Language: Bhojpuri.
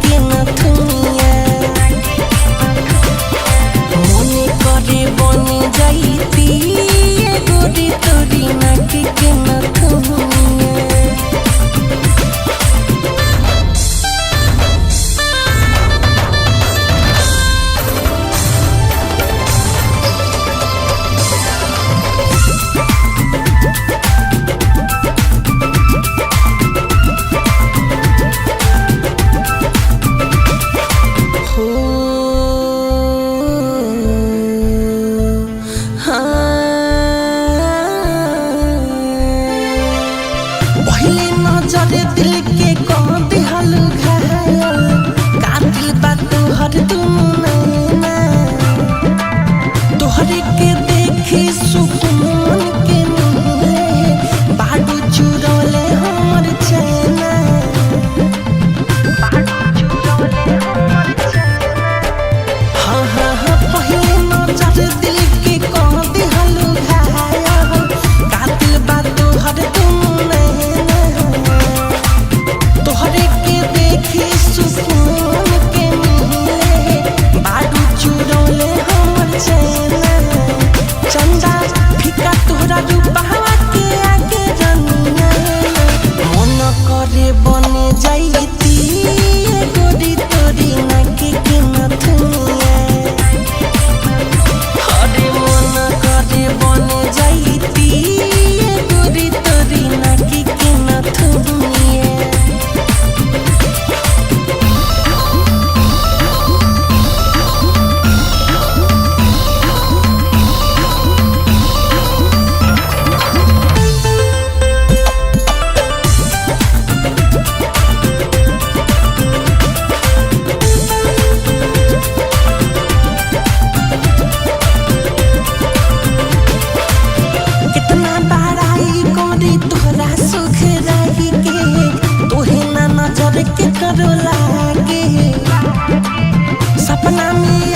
के नथुनिया मने करे बन जाइती गोरी तोरी नाक के नथुनिया। पहले नजर दिल के कह दिहल घायल कातिल बा तोहर दुनू नैना तोहरे के देखी सुकून के मिले बाडू चुरौले हमर चैना हाँ हाँ हाँ पहले नजर दिल के कह दिहल घायल कातिल बा तोहर दुनू नैना तोहरे के देखी सुकून के मिले बाडू चुरौले हमर चैना चंदा फिका तोहरा रूपवा के आगे रनिया मन करे बन जाइती गोरी तोरी नाक के नथुनिया अरे मन करे बन जाइती गोरी तोरी नाक के नथुनिया। कितना बड़ाई करी तोहरा सुख रही के तोहे ना नजर के करो लागे सपना में